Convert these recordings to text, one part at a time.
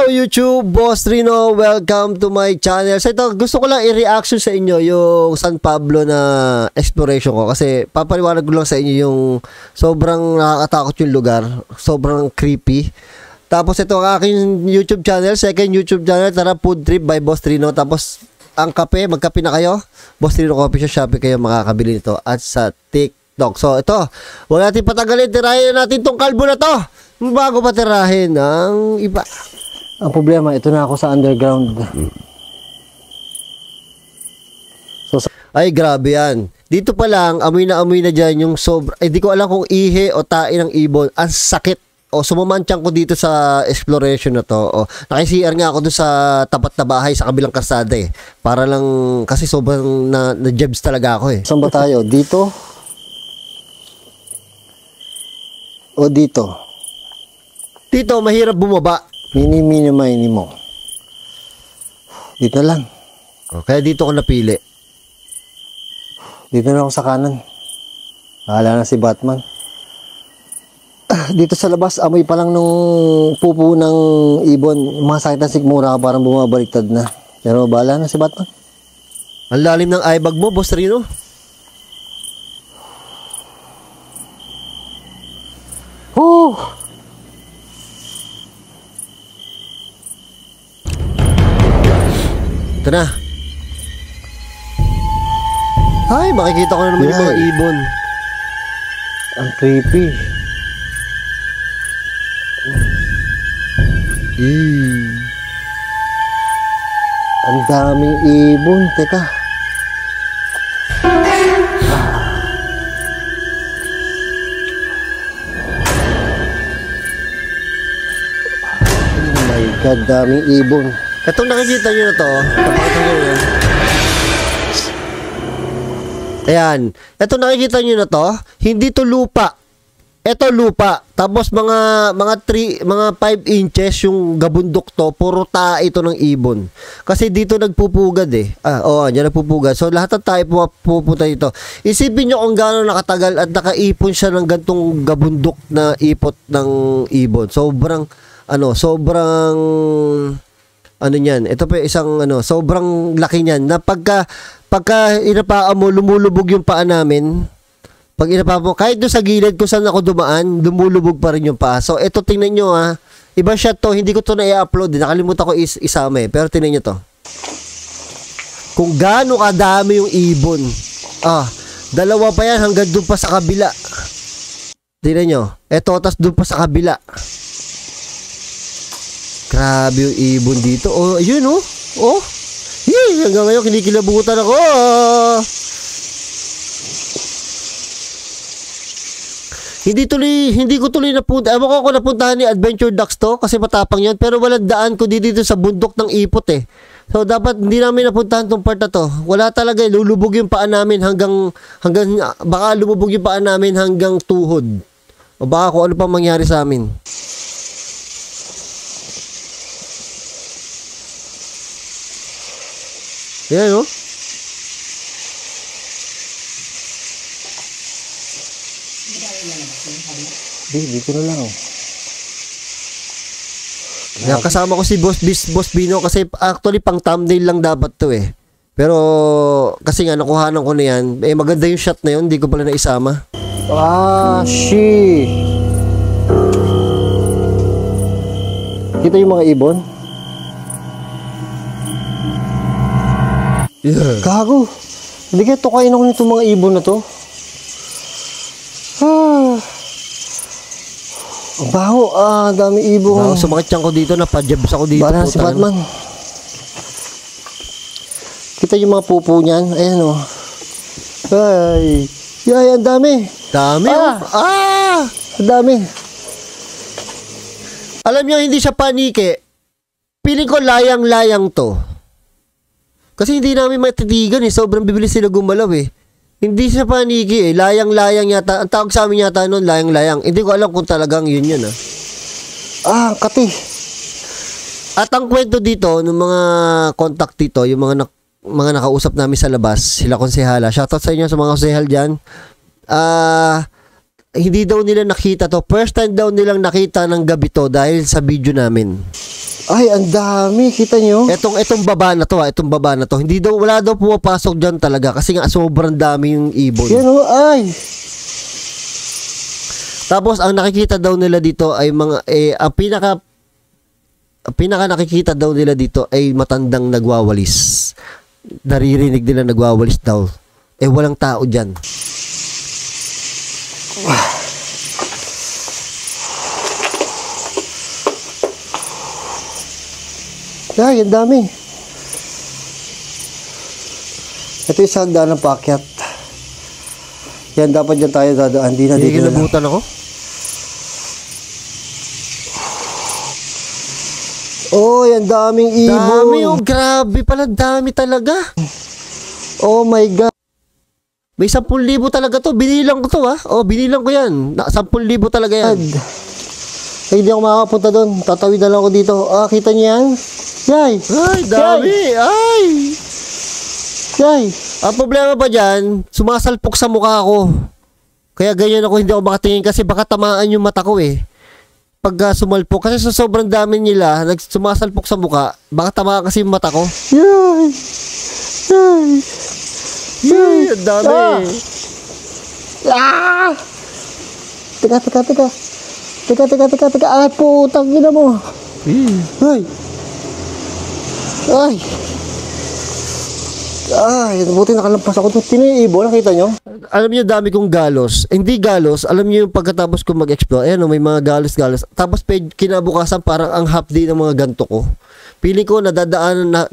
Hello YouTube, Boss Rino, welcome to my channel. So ito, gusto ko lang i-reaction sa inyo yung San Pablo na exploration ko kasi papaliwanag ko lang sa inyo yung sobrang nakakatakot yung lugar, sobrang creepy. Tapos ito ang aking YouTube channel, second YouTube channel, tara, Food Trip by Boss Rino. Tapos ang kape, magkape na kayo, Boss Rino Coffee sa Shopee kayo makakabili nito at sa TikTok. So ito, huwag natin patagalin, tirahin natin tong kalbo na to bago patirahin ng iba. Ang problema, ito na ako sa underground. So, ay, grabe yan. Dito pa lang, amoy na dyan yung sobra. Ay, di ko alam kung ihe o tae ng ibon. Ang sakit. O, sumamantyang ko dito sa exploration na to. O, naki-CR nga ako doon sa tapat na bahay sa kabilang kasada eh. Para lang, kasi sobrang na-jebs talaga ako eh. Saan ba tayo? Dito? O dito? Dito, mahirap bumaba. Mini mo. Dito lang. Kaya dito ko napili. Dito na ako sa kanan. Bahala na si Batman. Dito sa labas, amoy pa lang nung pupo ng ibon. Mga sakit ng sigmura parang bumabaliktad na. Pero bahala na si Batman. Ang lalim ng eyebag mo, Boss Rino. Oh! Ito na. Ay, makikita ko na naman yung mga ibon. Ang creepy. Ang daming ibon. Teka. Oh my God, daming ibon. Itong nakikita nyo na to, ayan, itong nakikita nyo na to, hindi to lupa. Ito lupa. Tapos mga 5 inches yung gabundok to, puro tae ito ng ibon. Kasi dito nagpupugad eh. Diyan nagpupugad. So lahat ng tae pupunta dito. Isipin nyo kung gaano nakatagal at nakaipon siya ng gantong gabundok na ipot ng ibon. Sobrang ano niyan, ito pa isang sobrang laki niyan na pagka inapaan mo, lumulubog yung paa namin. Pag inapaan mo, kahit doon sa gilid kung saan ako dumaan, lumulubog pa rin yung paa. So ito, tingnan nyo ibang shot to, hindi ko to na i-upload, nakalimutan ko isama pero tingnan nyo to. Kung gaano kadami yung ibon. Dalawa pa yan hanggang doon pa sa kabila. Tingnan nyo, eto, tas doon pa sa kabila. Grabe yung ibon dito. Ayun hanggang ngayon kinikilabutan ako. Hindi ko tuloy napunta. Ewan ko ako napuntahan ni Adventure Ducks to kasi matapang yan. Pero walang daan ko dito sa bundok ng ipot eh. So dapat hindi namin napuntahan tong part na to. Wala talaga, lulubog yung paa namin hanggang baka lumubog yung paa namin hanggang tuhod. O baka kung ano pang mangyari sa amin. Yan dito na lang. Kasama ko si Boss Bino kasi actually pang thumbnail lang dapat to eh. Pero kasi nga nakuhanan ko na yan. Maganda yung shot na yun, hindi ko pala naisama. Kita yung mga ibon? Gago. Hindi kaya tukain ako nitong mga ibon na to. Ang baho. Dami ibon. Sumakit ko dito, napadjabs ako dito. Bala si Batman. Kita yung mga pupo niyan. Ayan o. Ay, ang dami. Dami ang dami. Alam niyo, hindi siya panike. Piling ko layang-layang to. Kasi hindi namin matitigan eh. Sobrang bibilis sila gumalaw eh. Hindi siya paniki eh. Layang-layang yata. Ang tawag sa amin yata noon, layang-layang. Hindi ko alam kung talagang yun kati. At ang kwento dito, ng mga contact dito, yung mga nakausap namin sa labas, sila konsehala. Shoutout sa inyo sa mga konsehal dyan. Hindi daw nila nakita to. First time daw nilang nakita ng gabi to dahil sa video namin. Ay, ang dami. Kita nyo? Etong baba na to, itong baba na to. Hindi daw, wala daw pumapasok dyan talaga kasi nga sobrang dami yung ibon. Yan o, ay. Tapos ang nakikita daw nila dito ay mga ang pinaka nakikita daw nila dito ay matandang nagwawalis. Naririnig nila nagwawalis daw. Walang tao diyan. Ay, ang dami. Ito yung sandaan ng paakyat. Yan, dapat dyan tayo dadaan. Di na dito na lang. Kinabutan ako. Oh, yan daming ibon. Dami, grabe pala, dami talaga. Oh my God. May 10,000 talaga to. Binilang ko to binilang ko yan. 10,000 talaga yan. Ay, hindi ako makakapunta doon. Tatawid na lang ako dito. Ah, kita niyo yan? Yay! Ay, dami! Ay! Yay! Ang problema pa dyan, sumasalpok sa mukha ko. Kaya ganyan ako, hindi ako makatingin kasi baka tamaan yung mata ko Pag sumalpok, kasi sa sobrang dami nila, sumasalpok sa mukha, baka tamaan kasi yung mata ko. Yay! Yay! Yay! Ang dami! Ah! Teka. Ay, putang ina mo. Ay! Ay! Ay, buti nakalampas ako doon. Sino yung ibon? Nakita nyo? Alam niyo, dami kong galos. Hindi galos, alam niyo yung pagkatapos ko mag-explore, may mga galos. Tapos kinabukasan parang ang hapdi ng mga ganto ko. Feeling ko nadadaanan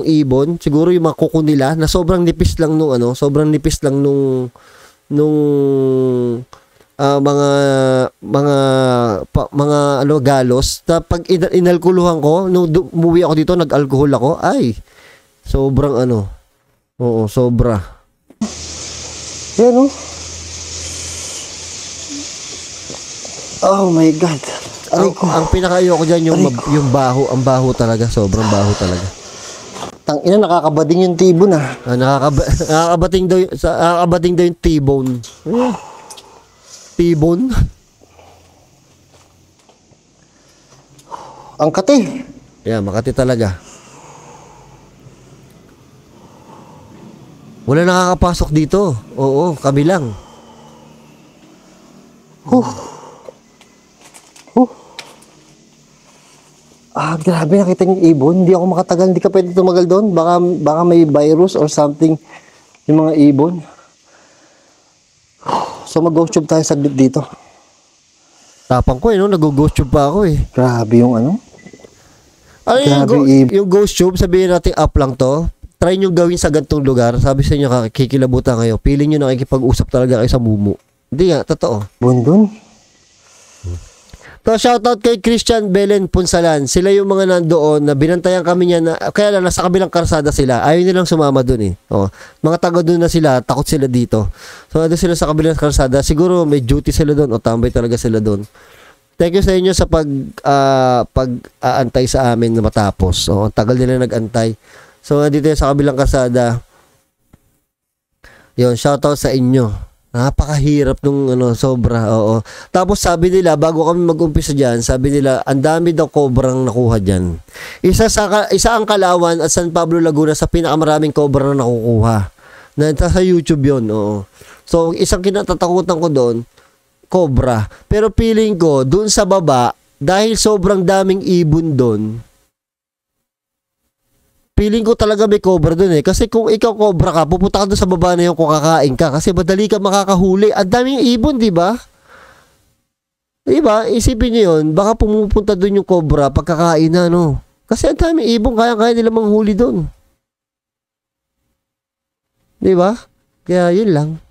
ng ibon, siguro yung mga kuko nila na sobrang nipis lang nung mga galos. Pag inalkuluhan ko, nung umuwi ako dito, nag-alcohol ako, ay sobrang oo, sobra. Yan o. Oh my God. Ang pinaka-ayoko dyan yung baho, ang baho talaga, sobrang baho talaga. Tangina, nakakabading yung tibon Nakakabating daw yung T-bone. T-bone? Ang kati. Makati talaga. Wala nakakapasok dito. Oo, kabilang. Grabe, nakita niyo yung ibon. Hindi ako makatagal. Hindi ka pwede tumagal doon. Baka may virus or something yung mga ibon. So mag-ghost tube tayo saglit dito. Tapang ko nag-ghost tube pa ako Grabe yung yung ghost tube, sabihin natin up lang to. Try nyo gawin sa gantong lugar. Sabi sa inyo, kikilabutan kayo. Piling nyo nakikipag-usap talaga kayo sa mumu. Hindi nga, totoo. Bundon. So, shoutout kay Christian Belen Punsalan. Sila yung mga nandoon na binantayan kami niya kaya lang nasa kabilang karsada sila. Ayaw nilang sumama doon Mga taga doon na sila, takot sila dito. So, doon sila sa kabilang karsada. Siguro may duty sila doon o tambay talaga sila doon. Thank you sa inyo sa pag-aantay sa amin na matapos. Ang tagal nila nag-antay. So, dito sa kabilang karsada. Yun, shoutout sa inyo. Napakahirap nung sobra. Oo. Tapos sabi nila, bago kami mag-umpisa dyan, sabi nila, ang dami daw kobrang nakuha dyan. Isa ang Kalawan at San Pablo, Laguna sa pinakamaraming kobra na nakukuha. Sa YouTube yun. Oo. So, isang kinatatakutan ko doon, cobra. Pero feeling ko, doon sa baba, dahil sobrang daming ibon doon, feeling ko talaga may cobra doon Kasi kung ikaw cobra ka, pupunta ka doon sa baba na yung kung kakain ka. Kasi madali ka makakahuli. Ang daming ibon, di ba? Di ba? Isipin nyo yun. Baka pumupunta doon yung cobra pagkakain na, Kasi ang daming ibon, kaya nila manghuli doon. Di ba? Kaya yun lang.